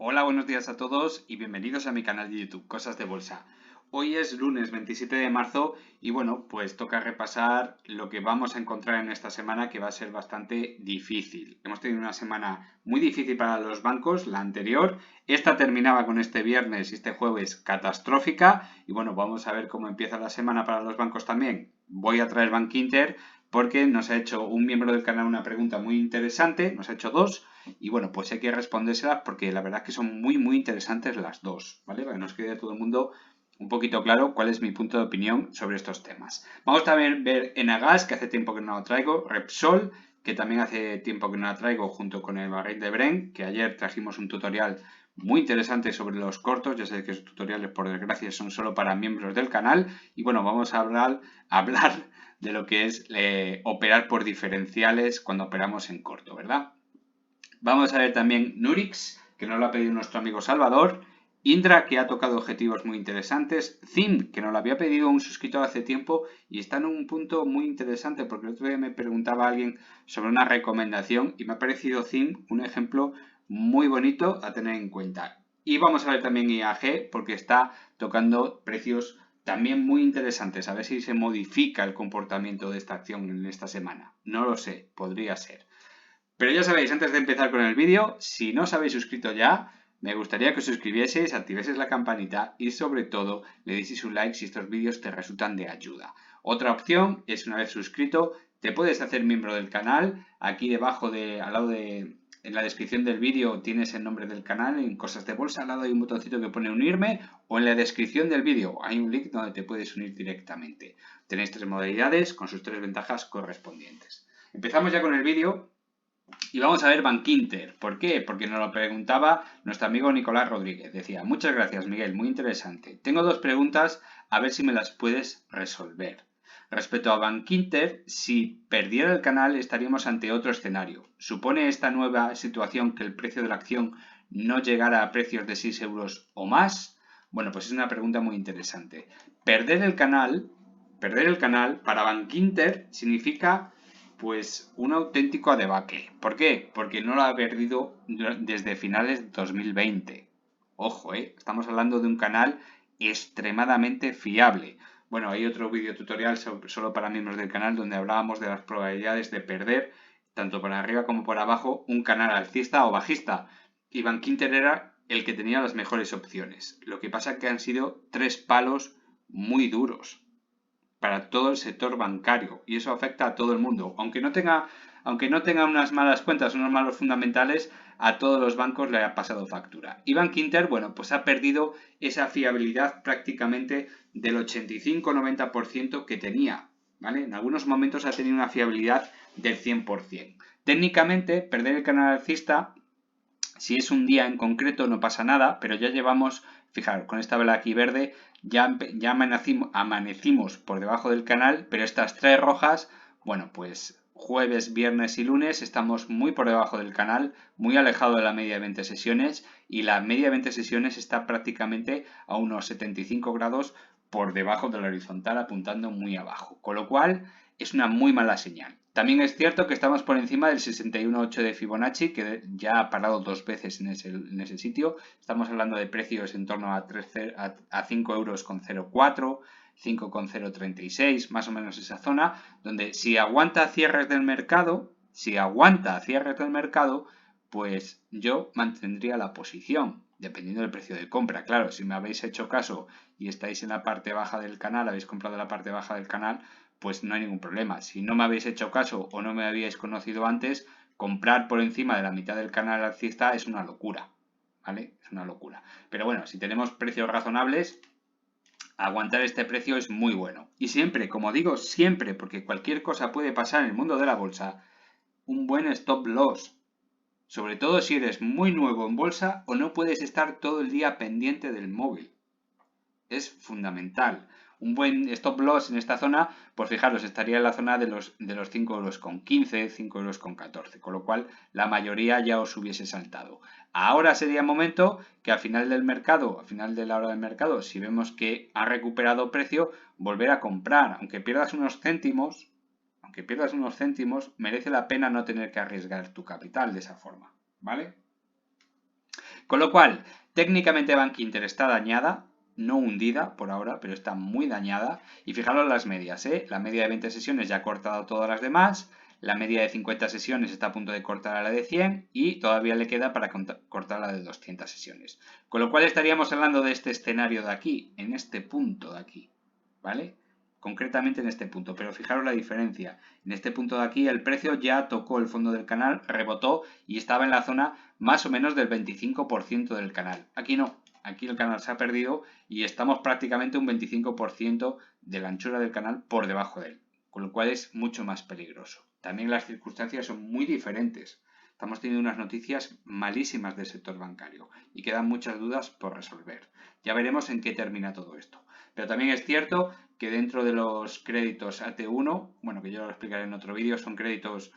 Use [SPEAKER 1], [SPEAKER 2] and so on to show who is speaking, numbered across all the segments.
[SPEAKER 1] Hola, buenos días a todos y bienvenidos a mi canal de YouTube, Cosas de Bolsa. Hoy es lunes 27 de marzo y bueno, pues toca repasar lo que vamos a encontrar en esta semana que va a ser bastante difícil. Hemos tenido una semana muy difícil para los bancos, la anterior. Esta terminaba con este viernes y este jueves catastrófica y bueno, vamos a ver cómo empieza la semana para los bancos también. Voy a traer Bankinter porque nos ha hecho un miembro del canal una pregunta muy interesante, nos ha hecho dos. Y bueno, pues hay que respondérselas porque la verdad es que son muy interesantes las dos, ¿vale? Para que nos quede a todo el mundo un poquito claro cuál es mi punto de opinión sobre estos temas. Vamos también a ver Enagas, que hace tiempo que no lo traigo, Repsol, que también hace tiempo que no la traigo, junto con el barril de Brent, que ayer trajimos un tutorial muy interesante sobre los cortos. Ya sé que esos tutoriales, por desgracia, son solo para miembros del canal. Y bueno, vamos a hablar de lo que es operar por diferenciales cuando operamos en corto, ¿verdad? Vamos a ver también Nurix, que nos lo ha pedido nuestro amigo Salvador. Indra, que ha tocado objetivos muy interesantes. Zim, que nos lo había pedido un suscriptor hace tiempo y está en un punto muy interesante porque el otro día me preguntaba alguien sobre una recomendación y me ha parecido Zim un ejemplo muy bonito a tener en cuenta. Y vamos a ver también IAG porque está tocando precios también muy interesantes. A ver si se modifica el comportamiento de esta acción en esta semana. No lo sé, podría ser. Pero ya sabéis, antes de empezar con el vídeo, si no os habéis suscrito ya, me gustaría que os suscribieseis, activéis la campanita y sobre todo le deis un like si estos vídeos te resultan de ayuda. Otra opción es, una vez suscrito, te puedes hacer miembro del canal. Aquí debajo al lado en la descripción del vídeo tienes el nombre del canal, en Cosas de Bolsa, al lado hay un botoncito que pone unirme o en la descripción del vídeo hay un link donde te puedes unir directamente. Tenéis tres modalidades con sus tres ventajas correspondientes. Empezamos ya con el vídeo. Y vamos a ver Bankinter. ¿Por qué? Porque nos lo preguntaba nuestro amigo Nicolás Rodríguez. Decía, muchas gracias Miguel, muy interesante. Tengo dos preguntas, a ver si me las puedes resolver. Respecto a Bankinter, si perdiera el canal estaríamos ante otro escenario. ¿Supone esta nueva situación que el precio de la acción no llegara a precios de 6 euros o más? Bueno, pues es una pregunta muy interesante. Perder el canal para Bankinter significa pues un auténtico debacle. ¿Por qué? Porque no lo ha perdido desde finales de 2020. Ojo, estamos hablando de un canal extremadamente fiable. Bueno, hay otro video tutorial solo para miembros del canal donde hablábamos de las probabilidades de perder, tanto por arriba como por abajo, un canal alcista o bajista. Y Bankinter era el que tenía las mejores opciones. Lo que pasa es que han sido tres palos muy duros para todo el sector bancario y eso afecta a todo el mundo. Aunque no tenga unas malas cuentas, unos malos fundamentales, a todos los bancos le ha pasado factura. Y Bankinter, bueno, pues ha perdido esa fiabilidad prácticamente del 85-90% que tenía, ¿vale? En algunos momentos ha tenido una fiabilidad del 100%. Técnicamente, perder el canal alcista, si es un día en concreto no pasa nada, pero ya llevamos, fijaros, con esta vela aquí verde, ya amanecimos por debajo del canal, pero estas tres rojas, bueno, pues jueves, viernes y lunes estamos muy por debajo del canal, muy alejado de la media de 20 sesiones y la media de 20 sesiones está prácticamente a unos 75 grados por debajo de la horizontal apuntando muy abajo, con lo cual es una muy mala señal. También es cierto que estamos por encima del 61.8 de Fibonacci, que ya ha parado dos veces en ese sitio. Estamos hablando de precios en torno a 5 euros con 0,4, 5,036, más o menos esa zona, donde si aguanta cierres del mercado, pues yo mantendría la posición, dependiendo del precio de compra. Claro, si me habéis hecho caso y estáis en la parte baja del canal, habéis comprado la parte baja del canal, pues no hay ningún problema. Si no me habéis hecho caso o no me habíais conocido antes, comprar por encima de la mitad del canal alcista es una locura, ¿vale? Es una locura. Pero bueno, si tenemos precios razonables, aguantar este precio es muy bueno. Y siempre, como digo, siempre, porque cualquier cosa puede pasar en el mundo de la bolsa, un buen stop loss. Sobre todo si eres muy nuevo en bolsa o no puedes estar todo el día pendiente del móvil. Es fundamental. Un buen stop loss en esta zona, pues fijaros, estaría en la zona de los 5 euros con 15, 5 euros con 14, con lo cual la mayoría ya os hubiese saltado. Ahora sería momento que al final del mercado, al final de la hora del mercado, si vemos que ha recuperado precio, volver a comprar. Aunque pierdas unos céntimos, merece la pena no tener que arriesgar tu capital de esa forma, ¿vale? Con lo cual, técnicamente Bank Inter está dañada, no hundida por ahora, pero está muy dañada. Y fijaros las medias, ¿eh? La media de 20 sesiones ya ha cortado todas las demás, la media de 50 sesiones está a punto de cortar a la de 100 y todavía le queda para cortar la de 200 sesiones. Con lo cual estaríamos hablando de este escenario de aquí, en este punto de aquí, ¿vale? Concretamente en este punto, pero fijaros la diferencia. En este punto de aquí el precio ya tocó el fondo del canal, rebotó y estaba en la zona más o menos del 25% del canal. Aquí no, aquí el canal se ha perdido y estamos prácticamente un 25% de la anchura del canal por debajo de él, con lo cual es mucho más peligroso. También las circunstancias son muy diferentes. Estamos teniendo unas noticias malísimas del sector bancario y quedan muchas dudas por resolver. Ya veremos en qué termina todo esto. Pero también es cierto que dentro de los créditos AT1, bueno, que yo lo explicaré en otro vídeo, son créditos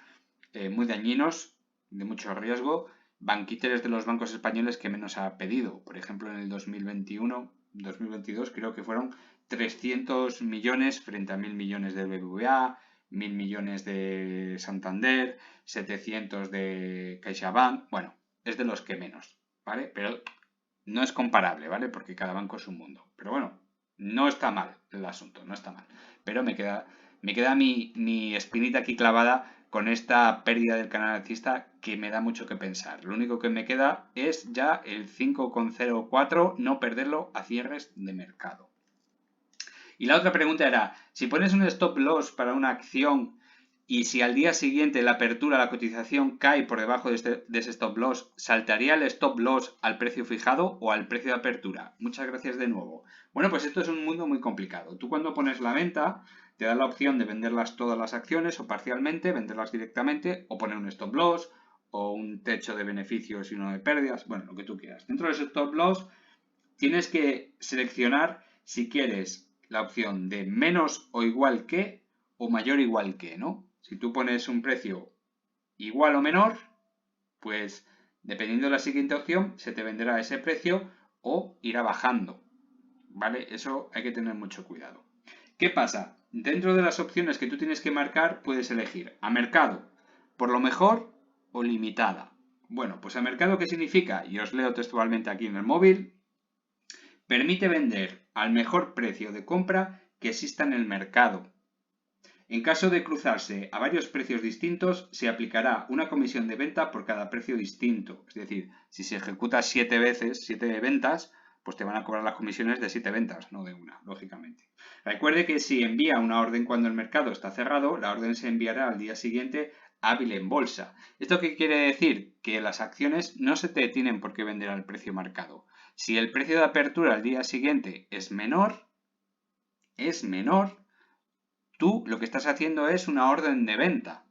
[SPEAKER 1] muy dañinos, de mucho riesgo. Bank Inter es de los bancos españoles que menos ha pedido. Por ejemplo, en el 2021-2022 creo que fueron 300 millones frente a 1.000 millones del BBVA, 1.000 millones de Santander, 700 de CaixaBank. Bueno, es de los que menos, ¿vale? Pero no es comparable, ¿vale? Porque cada banco es un mundo. Pero bueno, no está mal el asunto, no está mal. Pero me queda mi espinita aquí clavada con esta pérdida del canal alcista que me da mucho que pensar. Lo único que me queda es ya el 5,04, no perderlo a cierres de mercado. Y la otra pregunta era, si pones un stop loss para una acción y si al día siguiente la apertura, la cotización cae por debajo de ese stop loss, ¿saltaría el stop loss al precio fijado o al precio de apertura? Muchas gracias de nuevo. Bueno, pues esto es un mundo muy complicado. Tú cuando pones la venta, te da la opción de venderlas todas las acciones o parcialmente, venderlas directamente o poner un stop loss o un techo de beneficios y uno de pérdidas, bueno, lo que tú quieras. Dentro de ese stop loss tienes que seleccionar si quieres la opción de menos o igual que o mayor o igual que, ¿no? Si tú pones un precio igual o menor, pues dependiendo de la siguiente opción, se te venderá ese precio o irá bajando, ¿vale? Eso hay que tener mucho cuidado. ¿Qué pasa? Dentro de las opciones que tú tienes que marcar, puedes elegir a mercado, por lo mejor o limitada. Bueno, pues a mercado, ¿qué significa? Y os leo textualmente aquí en el móvil. Permite vender al mejor precio de compra que exista en el mercado. En caso de cruzarse a varios precios distintos, se aplicará una comisión de venta por cada precio distinto. Es decir, si se ejecuta 7 veces, 7 ventas, pues te van a cobrar las comisiones de 7 ventas, no de una, lógicamente. Recuerde que si envía una orden cuando el mercado está cerrado, la orden se enviará al día siguiente hábil en bolsa. ¿Esto qué quiere decir? Que las acciones no se te tienen por qué vender al precio marcado. Si el precio de apertura al día siguiente es menor, tú lo que estás haciendo es una orden de venta,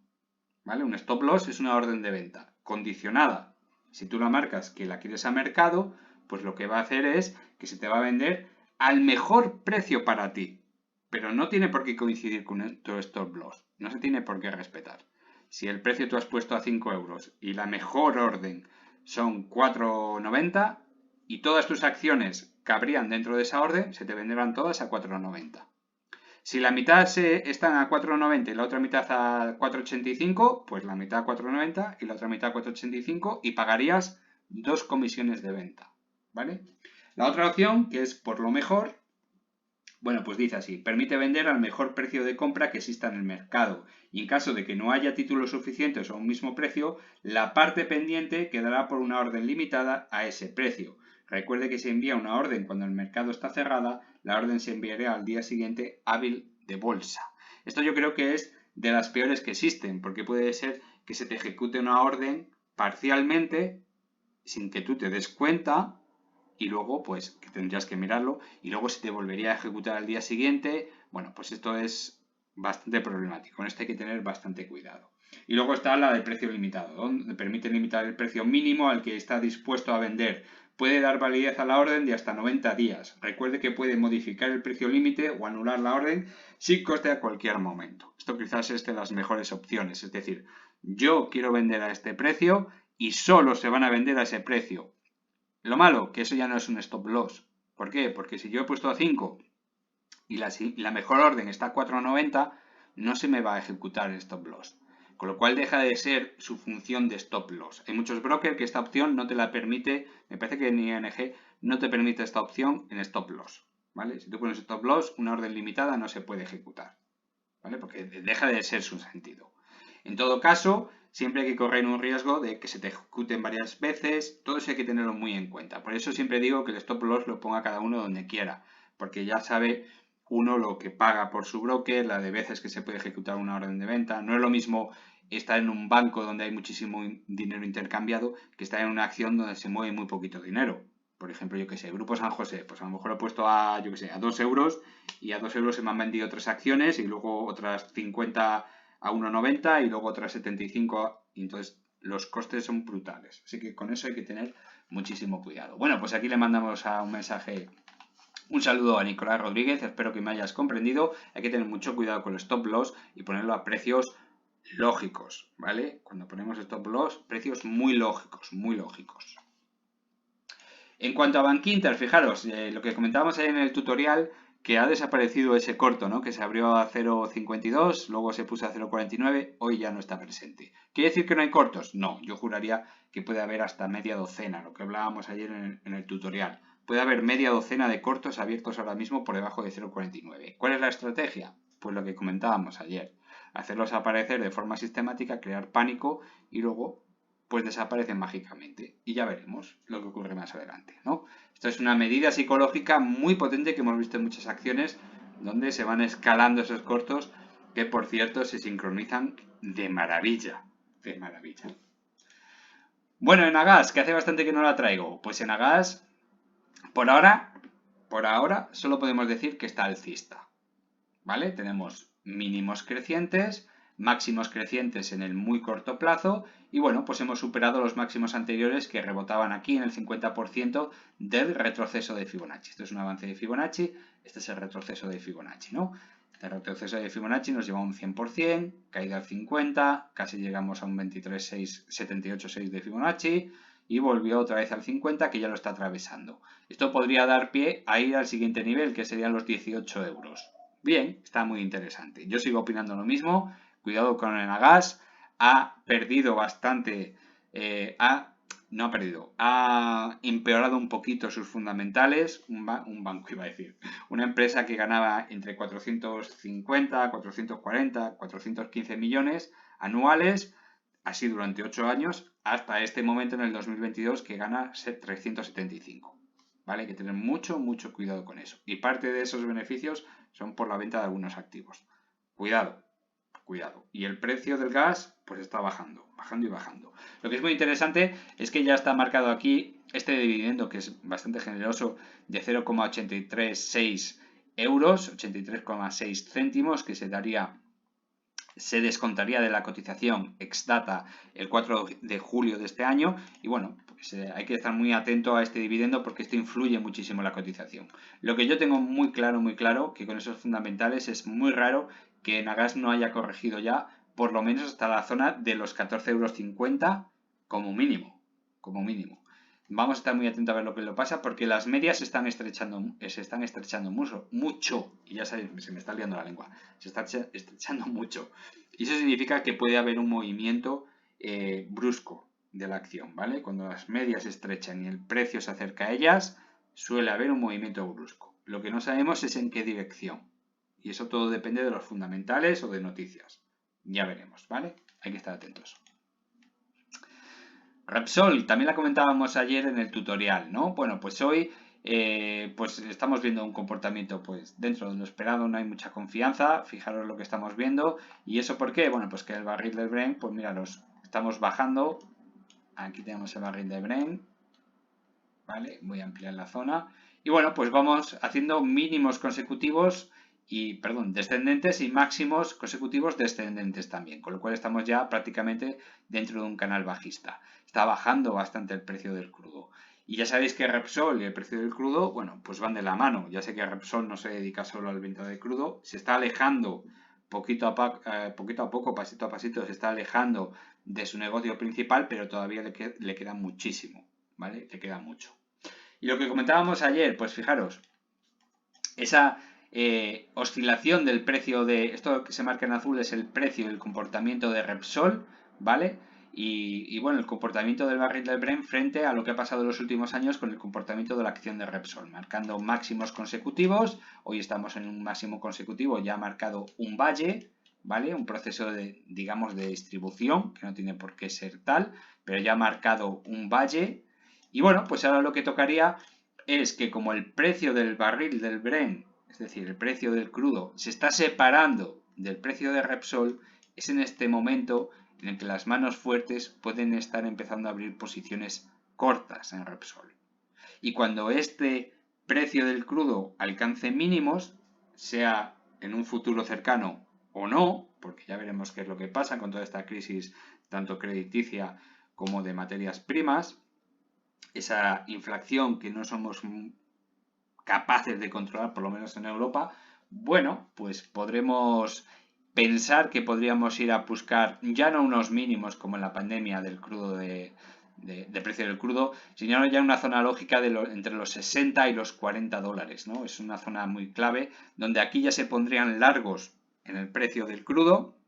[SPEAKER 1] ¿vale? Un stop loss es una orden de venta condicionada. Si tú la marcas que la quieres a mercado, pues lo que va a hacer es que se te va a vender al mejor precio para ti. Pero no tiene por qué coincidir con tu stop loss, no se tiene por qué respetar. Si el precio tú has puesto a 5 euros y la mejor orden son 4,90 y todas tus acciones cabrían dentro de esa orden, se te venderán todas a 4,90. Si la mitad están a 4,90 y la otra mitad a 4,85, pues la mitad a 4,90 y la otra mitad a 4,85 y pagarías 2 comisiones de venta, ¿vale? La otra opción, que es por lo mejor, bueno, pues dice así, permite vender al mejor precio de compra que exista en el mercado y en caso de que no haya títulos suficientes a un mismo precio, la parte pendiente quedará por una orden limitada a ese precio. Recuerde que se envía una orden cuando el mercado está cerrada, la orden se enviará al día siguiente hábil de bolsa. Esto yo creo que es de las peores que existen, porque puede ser que se te ejecute una orden parcialmente sin que tú te des cuenta y luego pues que tendrías que mirarlo y luego se te volvería a ejecutar al día siguiente. Bueno, pues esto es bastante problemático, con esto hay que tener bastante cuidado. Y luego está la de precio limitado, donde permite limitar el precio mínimo al que está dispuesto a vender. Puede dar validez a la orden de hasta 90 días. Recuerde que puede modificar el precio límite o anular la orden sin coste a cualquier momento. Esto quizás es de las mejores opciones, es decir, yo quiero vender a este precio y solo se van a vender a ese precio. Lo malo, que eso ya no es un stop loss. ¿Por qué? Porque si yo he puesto a 5 y la mejor orden está a 4,90, no se me va a ejecutar el stop loss. con lo cual deja de ser su función de stop loss. Hay muchos brokers que esta opción no te la permite, me parece que en ING no te permite esta opción en stop loss, ¿vale? Si tú pones stop loss, una orden limitada no se puede ejecutar, ¿vale? Porque deja de ser su sentido. En todo caso, siempre hay que correr un riesgo de que se te ejecuten varias veces, todo eso hay que tenerlo muy en cuenta. Por eso siempre digo que el stop loss lo ponga cada uno donde quiera, porque ya sabe uno lo que paga por su broker, la de veces que se puede ejecutar una orden de venta. No es lo mismo estar en un banco donde hay muchísimo dinero intercambiado que estar en una acción donde se mueve muy poquito dinero. Por ejemplo, yo que sé, Grupo San José, pues a lo mejor lo he puesto a, yo que sé, a 2 euros y a 2 euros se me han vendido 3 acciones y luego otras 50 a 1,90 y luego otras 75, y entonces los costes son brutales. Así que con eso hay que tener muchísimo cuidado. Bueno, pues aquí le mandamos a un mensaje, un saludo a Nicolás Rodríguez, espero que me hayas comprendido. Hay que tener mucho cuidado con el stop loss y ponerlo a precios lógicos, ¿vale? Cuando ponemos stop loss, precios muy lógicos, muy lógicos. En cuanto a Bankinter, fijaros, lo que comentábamos ahí en el tutorial, que ha desaparecido ese corto, ¿no? Que se abrió a 0,52, luego se puso a 0,49, hoy ya no está presente. ¿Quiere decir que no hay cortos? No, yo juraría que puede haber hasta media docena, lo que hablábamos ayer en el tutorial. Puede haber media docena de cortos abiertos ahora mismo por debajo de 0,49. ¿Cuál es la estrategia? Pues lo que comentábamos ayer. Hacerlos aparecer de forma sistemática, crear pánico y luego pues desaparecen mágicamente y ya veremos lo que ocurre más adelante, ¿no? Esto es una medida psicológica muy potente que hemos visto en muchas acciones donde se van escalando esos cortos que, por cierto, se sincronizan de maravilla, de maravilla. Bueno, en Agas, que hace bastante que no la traigo, pues en Agas, por ahora, solo podemos decir que está alcista, ¿vale? Tenemos mínimos crecientes, máximos crecientes en el muy corto plazo y bueno, pues hemos superado los máximos anteriores que rebotaban aquí en el 50% del retroceso de Fibonacci. Esto es un avance de Fibonacci, este es el retroceso de Fibonacci, ¿no? El retroceso de Fibonacci nos lleva a un 100%, caída al 50, casi llegamos a un 23,6, 78,6 de Fibonacci y volvió otra vez al 50 que ya lo está atravesando. Esto podría dar pie a ir al siguiente nivel que serían los 18 euros. Bien, está muy interesante. Yo sigo opinando lo mismo. Cuidado con el Agas. Ha perdido bastante. Ha empeorado un poquito sus fundamentales. Un banco iba a decir. Una empresa que ganaba entre 450, 440, 415 millones anuales. Así durante 8 años. Hasta este momento en el 2022 que gana 375. ¿Vale? Hay que tener mucho cuidado con eso. Y parte de esos beneficios son por la venta de algunos activos. Cuidado. Y el precio del gas, pues está bajando y bajando. Lo que es muy interesante es que ya está marcado aquí este dividendo, que es bastante generoso, de 0,836 euros, 83,6 céntimos, que se descontaría de la cotización ex data el 4 de julio de este año y bueno, pues hay que estar muy atento a este dividendo porque esto influye muchísimo en la cotización. Lo que yo tengo muy claro, que con esos fundamentales es muy raro que en Agas no haya corregido ya por lo menos hasta la zona de los 14,50 euros como mínimo. Vamos a estar muy atentos a ver lo que le pasa porque las medias se están estrechando mucho. Y ya sabéis, se me está liando la lengua. Se está estrechando mucho. Y eso significa que puede haber un movimiento brusco de la acción, ¿vale? Cuando las medias se estrechan y el precio se acerca a ellas, suele haber un movimiento brusco. Lo que no sabemos es en qué dirección. Y eso todo depende de los fundamentales o de noticias. Ya veremos, ¿vale? Hay que estar atentos. Repsol, también la comentábamos ayer en el tutorial, ¿no? Bueno, pues hoy pues estamos viendo un comportamiento pues dentro de lo esperado, no hay mucha confianza, fijaros lo que estamos viendo. ¿Y eso por qué? Bueno, pues que el barril del Brent, pues míralos, estamos bajando, aquí tenemos el barril de Brent, ¿vale? Voy a ampliar la zona. Y bueno, pues vamos haciendo mínimos consecutivos descendentes y máximos consecutivos descendentes también, con lo cual estamos ya prácticamente dentro de un canal bajista. Está bajando bastante el precio del crudo. Y ya sabéis que Repsol y el precio del crudo, bueno, pues van de la mano. Ya sé que Repsol no se dedica solo al venta de crudo, se está alejando poquito a poco, pasito a pasito, se está alejando de su negocio principal, pero todavía le queda muchísimo, ¿vale? Le queda mucho. Y lo que comentábamos ayer, pues fijaros, esa oscilación del precio de, esto que se marca en azul es el precio, el comportamiento de Repsol, ¿vale? Y bueno, el comportamiento del barril del Brent frente a lo que ha pasado en los últimos años con el comportamiento de la acción de Repsol, marcando máximos consecutivos. Hoy estamos en un máximo consecutivo, ya ha marcado un valle, ¿vale? Un proceso de, digamos, de distribución, que no tiene por qué ser tal, pero ya ha marcado un valle. Y bueno, pues ahora lo que tocaría es que como el precio del barril del Brent, es decir, el precio del crudo, se está separando del precio de Repsol, es en este momento en el que las manos fuertes pueden estar empezando a abrir posiciones cortas en Repsol. Y cuando este precio del crudo alcance mínimos, sea en un futuro cercano o no, porque ya veremos qué es lo que pasa con toda esta crisis, tanto crediticia como de materias primas, esa inflación que no somos capaces de controlar, por lo menos en Europa, bueno, pues podremos pensar que podríamos ir a buscar ya no unos mínimos como en la pandemia del crudo de precio del crudo, sino ya una zona lógica de entre los 60 y los 40 dólares, ¿no? Es una zona muy clave donde aquí ya se pondrían largos en el precio del crudo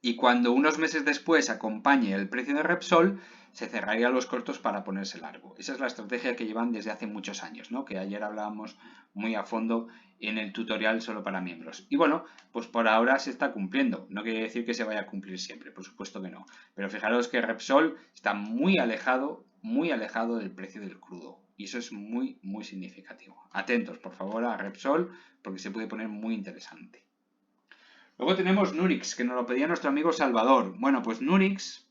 [SPEAKER 1] y cuando unos meses después acompañe el precio de Repsol, se cerrarían los cortos para ponerse largo. Esa es la estrategia que llevan desde hace muchos años, ¿no? Que ayer hablábamos muy a fondo en el tutorial solo para miembros. Y bueno, pues por ahora se está cumpliendo. No quiere decir que se vaya a cumplir siempre, por supuesto que no. Pero fijaros que Repsol está muy alejado del precio del crudo. Y eso es muy, muy significativo. Atentos, por favor, a Repsol, porque se puede poner muy interesante. Luego tenemos Nurix, que nos lo pedía nuestro amigo Salvador. Bueno, pues Nurix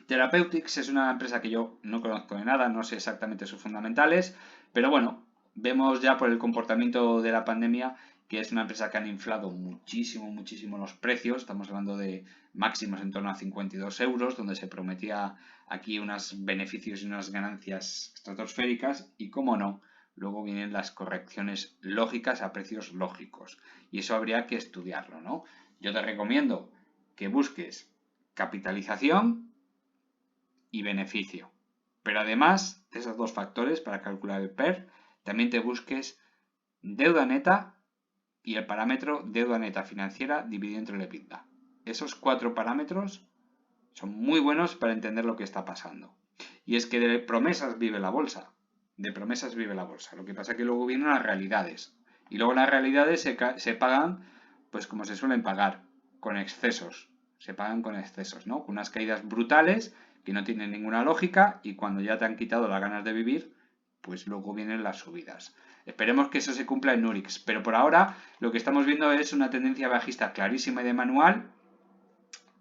[SPEAKER 1] Therapeutics es una empresa que yo no conozco de nada, no sé exactamente sus fundamentales, pero bueno, vemos ya por el comportamiento de la pandemia que es una empresa que han inflado muchísimo, muchísimo los precios. Estamos hablando de máximos en torno a 52 euros, donde se prometía aquí unos beneficios y unas ganancias estratosféricas y, cómo no, luego vienen las correcciones lógicas a precios lógicos. Y eso habría que estudiarlo, ¿no? Yo te recomiendo que busques capitalización y beneficio. Pero además de esos dos factores para calcular el PER, también te busques deuda neta y el parámetro deuda neta financiera dividido entre el EBITDA. Esos 4 parámetros son muy buenos para entender lo que está pasando. Y es que de promesas vive la bolsa. De promesas vive la bolsa. Lo que pasa es que luego vienen las realidades. Y luego las realidades se pagan, pues como se suelen pagar, con excesos. Se pagan con excesos, ¿no? Con unas caídas brutales que no tienen ninguna lógica y cuando ya te han quitado las ganas de vivir, pues luego vienen las subidas. Esperemos que eso se cumpla en Nurix, pero por ahora lo que estamos viendo es una tendencia bajista clarísima y de manual,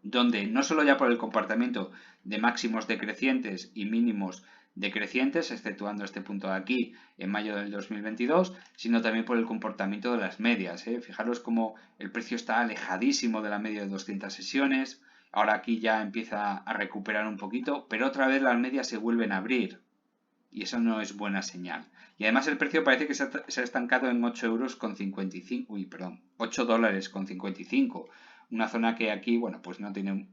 [SPEAKER 1] donde no solo ya por el comportamiento de máximos decrecientes y mínimos decrecientes, exceptuando este punto de aquí en mayo del 2022, sino también por el comportamiento de las medias. Fijaros cómo el precio está alejadísimo de la media de 200 sesiones, ahora aquí ya empieza a recuperar un poquito, pero otra vez las medias se vuelven a abrir y eso no es buena señal. Y además el precio parece que se ha estancado en 8 euros con 55, 8 dólares con 55, una zona que aquí, bueno, pues no tiene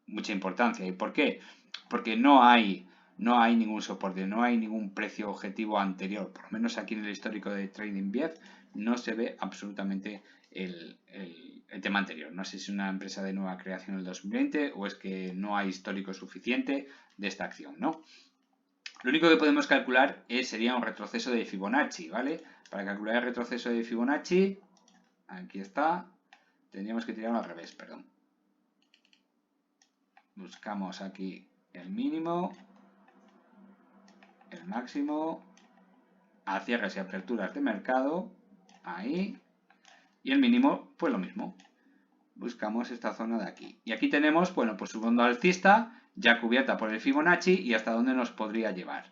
[SPEAKER 1] mucha importancia. ¿Y por qué? Porque no hay ningún soporte, no hay ningún precio objetivo anterior, por lo menos aquí en el histórico de TradingView no se ve absolutamente el tema anterior. No sé si es una empresa de nueva creación en el 2020 o es que no hay histórico suficiente de esta acción, ¿no? Lo único que podemos calcular sería un retroceso de Fibonacci, ¿vale? Para calcular el retroceso de Fibonacci, aquí está, tendríamos que tirarlo al revés, perdón. Buscamos aquí el mínimo, el máximo, a cierres y aperturas de mercado, ahí, y el mínimo, pues lo mismo. Buscamos esta zona de aquí. Y aquí tenemos, bueno, pues su fondo alcista ya cubierta por el Fibonacci y hasta dónde nos podría llevar.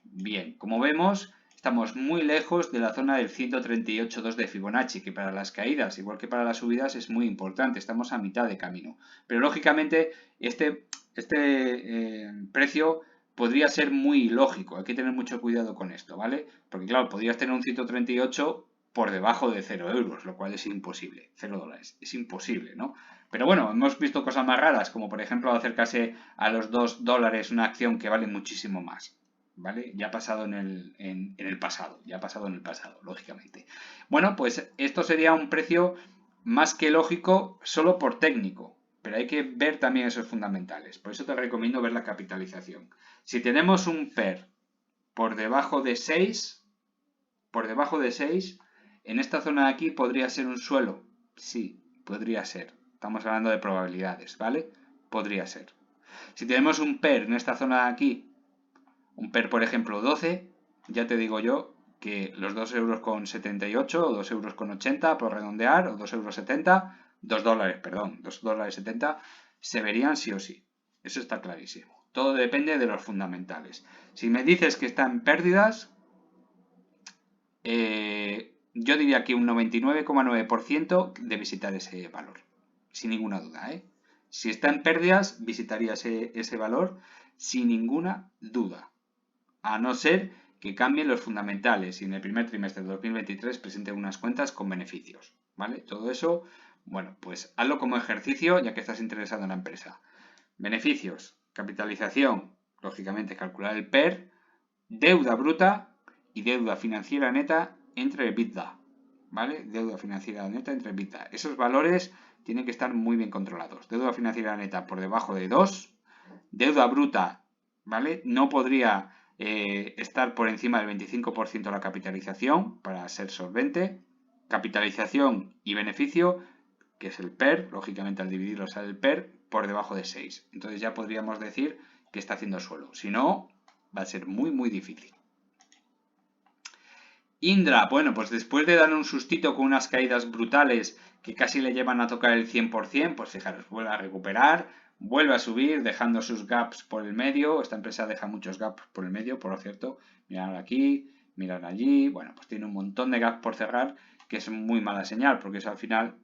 [SPEAKER 1] Bien, como vemos, estamos muy lejos de la zona del 138,2 de Fibonacci, que para las caídas, igual que para las subidas, es muy importante. Estamos a mitad de camino. Pero lógicamente, este precio podría ser muy ilógico. Hay que tener mucho cuidado con esto, ¿vale? Porque claro, podrías tener un 138 por debajo de 0 euros, lo cual es imposible. 0 dólares. Es imposible, ¿no? Pero bueno, hemos visto cosas más raras, como por ejemplo acercarse a los 2 dólares una acción que vale muchísimo más. ¿vale? Ya ha pasado en el pasado, ya ha pasado en el pasado, lógicamente. Bueno, pues esto sería un precio más que lógico solo por técnico, pero hay que ver también esos fundamentales. Por eso te recomiendo ver la capitalización. Si tenemos un PER por debajo de 6, en esta zona de aquí podría ser un suelo. Sí, podría ser. Estamos hablando de probabilidades, ¿vale? Podría ser. Si tenemos un PER en esta zona de aquí, un PER, por ejemplo, 12, ya te digo yo que los 2,78 € o 2,80 € por redondear, o 2,70 €, 2 dólares, perdón, 2,70 € se verían sí o sí. Eso está clarísimo. Todo depende de los fundamentales. Si me dices que está en pérdidas, yo diría que un 99,9% de visitar ese valor. Sin ninguna duda, ¿eh? Si está en pérdidas, visitaría ese valor sin ninguna duda. A no ser que cambien los fundamentales y en el primer trimestre de 2023 presenten unas cuentas con beneficios, ¿vale? Todo eso, bueno, pues hazlo como ejercicio ya que estás interesado en la empresa. Beneficios, capitalización, lógicamente calcular el PER, deuda bruta y deuda financiera neta entre EBITDA, ¿vale? Deuda financiera neta entre EBITDA. Esos valores tienen que estar muy bien controlados. Deuda financiera neta por debajo de 2, deuda bruta, ¿vale? No podría estar por encima del 25% de la capitalización para ser solvente. Capitalización y beneficio, que es el PER, lógicamente al dividirlo sale el PER, por debajo de 6. Entonces ya podríamos decir que está haciendo suelo. Si no, va a ser muy, muy difícil. Indra, bueno, pues después de dar un sustito con unas caídas brutales que casi le llevan a tocar el 100%, pues fijaros, vuelve a recuperar, vuelve a subir, dejando sus gaps por el medio. Esta empresa deja muchos gaps por el medio, por cierto. Mirad aquí, mirad allí. Bueno, pues tiene un montón de gaps por cerrar, que es muy mala señal, porque eso al final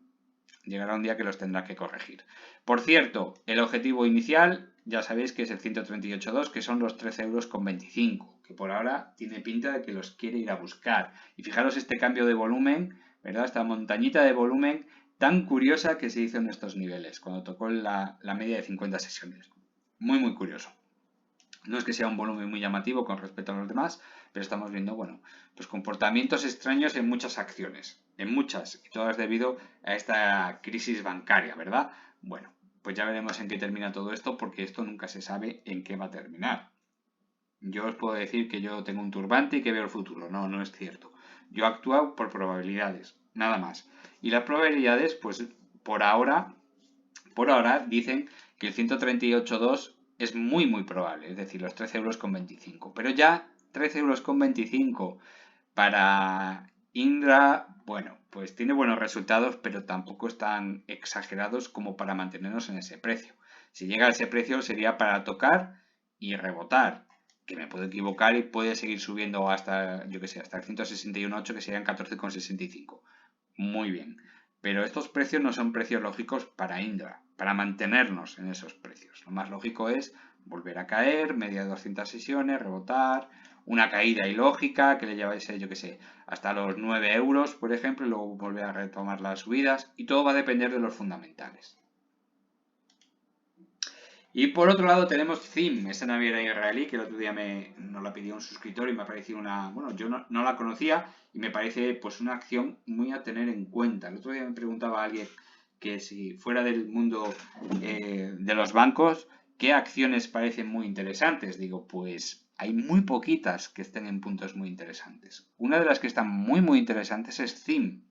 [SPEAKER 1] llegará un día que los tendrá que corregir. Por cierto, el objetivo inicial, ya sabéis que es el 138.2, que son los 13,25 €, que por ahora tiene pinta de que los quiere ir a buscar. Y fijaros este cambio de volumen, ¿verdad? Esta montañita de volumen tan curiosa que se hizo en estos niveles, cuando tocó la media de 50 sesiones. Muy, muy curioso. No es que sea un volumen muy llamativo con respecto a los demás, pero estamos viendo, bueno, pues comportamientos extraños en muchas acciones, en muchas, y todas debido a esta crisis bancaria, ¿verdad? Bueno, pues ya veremos en qué termina todo esto, porque esto nunca se sabe en qué va a terminar. Yo os puedo decir que yo tengo un turbante y que veo el futuro. No, no es cierto. Yo actúo por probabilidades, nada más. Y las probabilidades, pues por ahora dicen que el 138.2 es muy, muy probable, es decir, los 13,25 €. Pero ya 13,25 € para Indra, bueno, pues tiene buenos resultados, pero tampoco están exagerados como para mantenernos en ese precio. Si llega a ese precio sería para tocar y rebotar, que me puedo equivocar y puede seguir subiendo hasta, yo que sé, hasta el 161.8, que serían 14,65. Muy bien. Pero estos precios no son precios lógicos para Indra, para mantenernos en esos precios. Lo más lógico es volver a caer, media de 200 sesiones, rebotar, una caída ilógica que le llevase, yo que sé, hasta los 9 €, por ejemplo, y luego volver a retomar las subidas. Y todo va a depender de los fundamentales. Y por otro lado tenemos Zim, esa naviera israelí que el otro día nos la pidió un suscriptor y me ha parecido una, bueno, yo no la conocía y me parece pues una acción muy a tener en cuenta. El otro día me preguntaba a alguien que si fuera del mundo de los bancos, ¿qué acciones parecen muy interesantes? Digo, pues hay muy poquitas que estén en puntos muy interesantes. Una de las que están muy muy interesantes es Zim,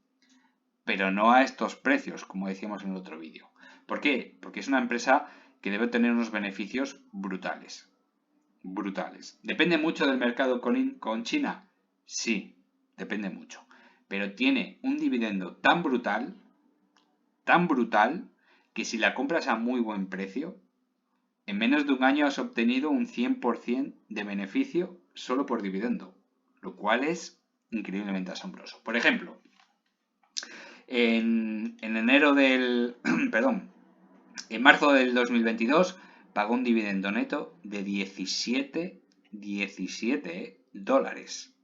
[SPEAKER 1] pero no a estos precios, como decíamos en el otro vídeo. ¿Por qué? Porque es una empresa que debe tener unos beneficios brutales. Brutales. ¿Depende mucho del mercado con China? Sí, depende mucho. Pero tiene un dividendo tan brutal, que si la compras a muy buen precio, en menos de un año has obtenido un 100% de beneficio solo por dividendo, lo cual es increíblemente asombroso. Por ejemplo, en enero del, perdón, en marzo del 2022 pagó un dividendo neto de 17 $.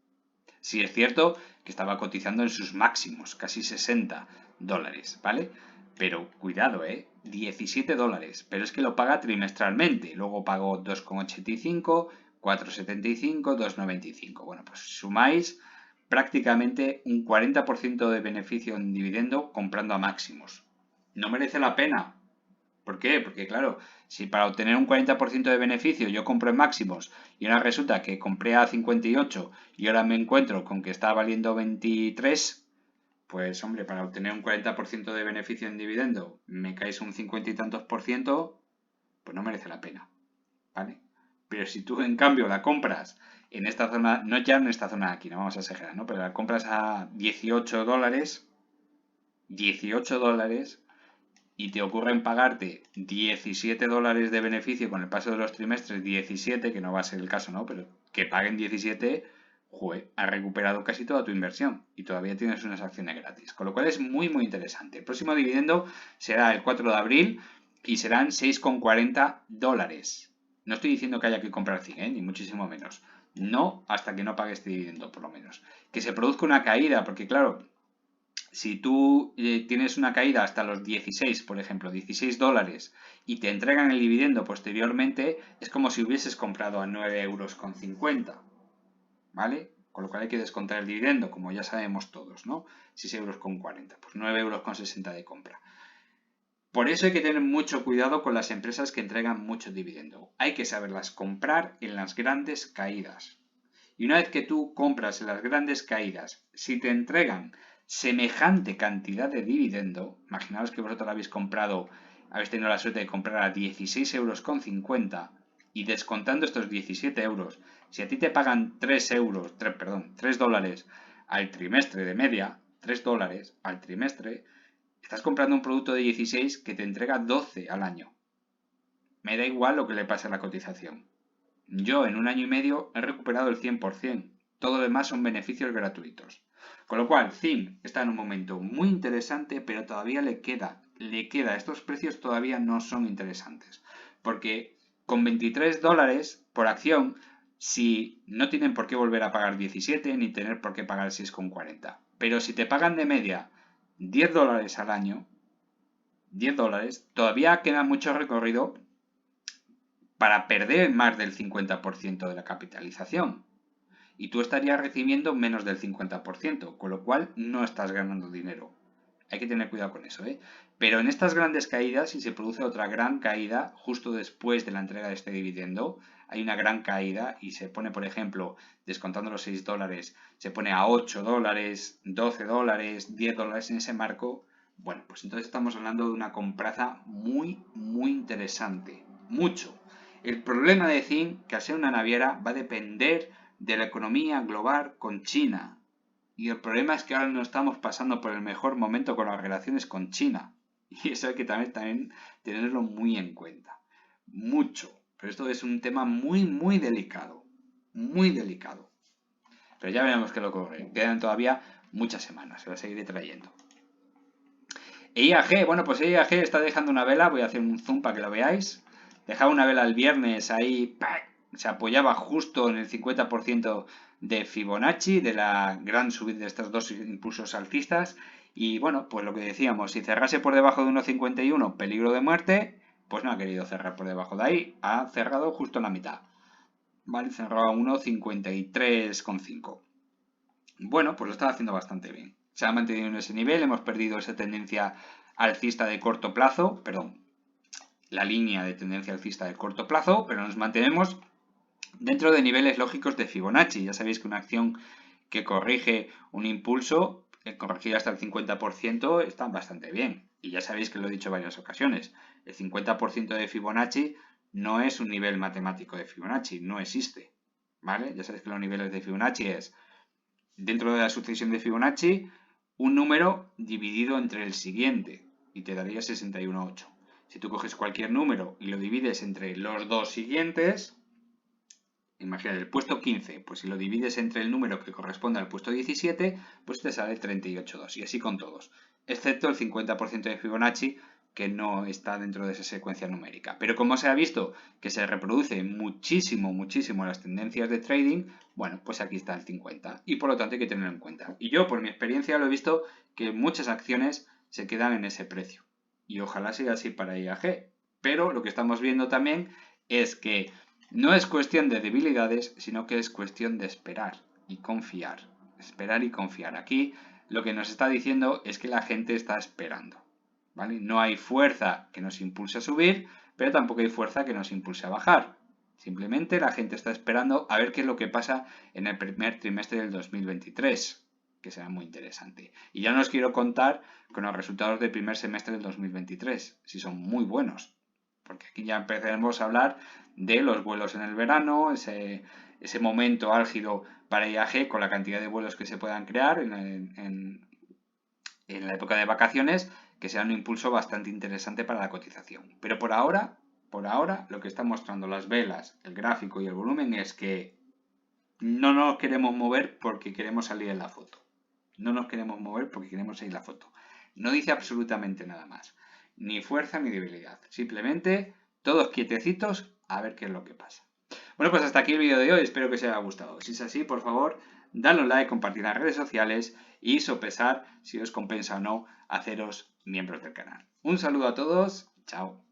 [SPEAKER 1] Sí es cierto que estaba cotizando en sus máximos, casi 60 $, ¿vale? Pero cuidado, 17 $, pero es que lo paga trimestralmente. Luego pagó 2,85, 4,75, 2,95. Bueno, pues sumáis prácticamente un 40% de beneficio en dividendo comprando a máximos. No merece la pena. ¿Por qué? Porque claro, si para obtener un 40% de beneficio yo compro en máximos y ahora resulta que compré a 58 y ahora me encuentro con que está valiendo 23, pues hombre, para obtener un 40% de beneficio en dividendo me caes un 50 y tantos por ciento, pues no merece la pena, ¿vale? Pero si tú en cambio la compras en esta zona, no ya en esta zona de aquí, no vamos a exagerar, ¿no? Pero la compras a 18 dólares, y te ocurren pagarte 17 dólares de beneficio con el paso de los trimestres, 17, que no va a ser el caso, ¿no? Pero que paguen 17, joder, has recuperado casi toda tu inversión y todavía tienes unas acciones gratis. Con lo cual es muy, muy interesante. El próximo dividendo será el 4 de abril y serán 6,40 dólares. No estoy diciendo que haya que comprar 100, ni muchísimo menos. No hasta que no pague este dividendo, por lo menos. Que se produzca una caída, porque claro, si tú tienes una caída hasta los 16, por ejemplo, 16 dólares y te entregan el dividendo posteriormente, es como si hubieses comprado a 9,50 €, ¿vale? Con lo cual hay que descontar el dividendo, como ya sabemos todos, ¿no? 6,40 €, pues 9,60 € de compra. Por eso hay que tener mucho cuidado con las empresas que entregan mucho dividendo. Hay que saberlas comprar en las grandes caídas. Y una vez que tú compras en las grandes caídas, si te entregan semejante cantidad de dividendo, imaginaos que vosotros habéis comprado, habéis tenido la suerte de comprar a 16,50 € y descontando estos 17 euros, si a ti te pagan 3 dólares al trimestre de media, 3 dólares al trimestre, estás comprando un producto de 16 que te entrega 12 al año. Me da igual lo que le pase a la cotización. Yo en un año y medio he recuperado el 100%. Todo lo demás son beneficios gratuitos. Con lo cual, ZIM está en un momento muy interesante, pero todavía le queda. Estos precios todavía no son interesantes. Porque con 23 dólares por acción, si no tienen por qué volver a pagar 17 ni tener por qué pagar 6,40. Pero si te pagan de media 10 dólares al año, 10 dólares, todavía queda mucho recorrido para perder más del 50% de la capitalización. Y tú estarías recibiendo menos del 50%, con lo cual no estás ganando dinero. Hay que tener cuidado con eso, ¿eh? Pero en estas grandes caídas, si se produce otra gran caída justo después de la entrega de este dividendo, hay una gran caída y se pone, por ejemplo, descontando los 6 dólares, se pone a 8 dólares, 12 dólares, 10 dólares en ese marco. Bueno, pues entonces estamos hablando de una compraza muy, muy interesante. Mucho. El problema de ZIM, que al ser una naviera, va a depender de la economía global con China. Y el problema es que ahora no estamos pasando por el mejor momento con las relaciones con China. Y eso hay que también tenerlo muy en cuenta. Mucho. Pero esto es un tema muy, muy delicado. Muy delicado. Pero ya veremos qué lo ocurre. Quedan todavía muchas semanas. Se lo seguiré trayendo. IAG, bueno, pues IAG está dejando una vela. Voy a hacer un zoom para que lo veáis. Dejaba una vela el viernes ahí. ¡Pac! Se apoyaba justo en el 50% de Fibonacci, de la gran subida de estos dos impulsos alcistas. Y bueno, pues lo que decíamos, si cerrase por debajo de 1,51, peligro de muerte, pues no ha querido cerrar por debajo de ahí, ha cerrado justo en la mitad. ¿Vale? Cerró a 1,53,5. Bueno, pues lo está haciendo bastante bien. Se ha mantenido en ese nivel, hemos perdido esa tendencia alcista de corto plazo, la línea de tendencia alcista de corto plazo, pero nos mantenemos dentro de niveles lógicos de Fibonacci. Ya sabéis que una acción que corrige un impulso, corregir hasta el 50%, está bastante bien. Y ya sabéis que lo he dicho en varias ocasiones. El 50% de Fibonacci no es un nivel matemático de Fibonacci, no existe. ¿Vale? Ya sabéis que los niveles de Fibonacci es, dentro de la sucesión de Fibonacci, un número dividido entre el siguiente, y te daría 61,8. Si tú coges cualquier número y lo divides entre los dos siguientes, imagina el puesto 15, pues si lo divides entre el número que corresponde al puesto 17, pues te sale 38,2, y así con todos, excepto el 50% de Fibonacci, que no está dentro de esa secuencia numérica. Pero como se ha visto que se reproduce muchísimo, muchísimo las tendencias de trading, bueno, pues aquí está el 50, y por lo tanto hay que tenerlo en cuenta. Y yo, por mi experiencia, lo he visto que muchas acciones se quedan en ese precio, y ojalá siga así para IAG. Pero lo que estamos viendo también es que No es cuestión de debilidades, sino que es cuestión de esperar y confiar. Esperar y confiar. Aquí lo que nos está diciendo es que la gente está esperando. ¿Vale? No hay fuerza que nos impulse a subir, pero tampoco hay fuerza que nos impulse a bajar. Simplemente la gente está esperando a ver qué es lo que pasa en el primer trimestre del 2023, que será muy interesante. Y ya no os quiero contar con los resultados del primer semestre del 2023, si son muy buenos. Porque aquí ya empezaremos a hablar de los vuelos en el verano, ese momento álgido para IAG con la cantidad de vuelos que se puedan crear en la época de vacaciones, que sea un impulso bastante interesante para la cotización. Pero por ahora, lo que están mostrando las velas, el gráfico y el volumen es que no nos queremos mover porque queremos salir en la foto. No nos queremos mover porque queremos salir en la foto. No dice absolutamente nada más. Ni fuerza ni debilidad. Simplemente todos quietecitos a ver qué es lo que pasa. Bueno, pues hasta aquí el vídeo de hoy. Espero que os haya gustado. Si es así, por favor, dadle un like, compartid en las redes sociales y sopesar si os compensa o no haceros miembros del canal. Un saludo a todos. Chao.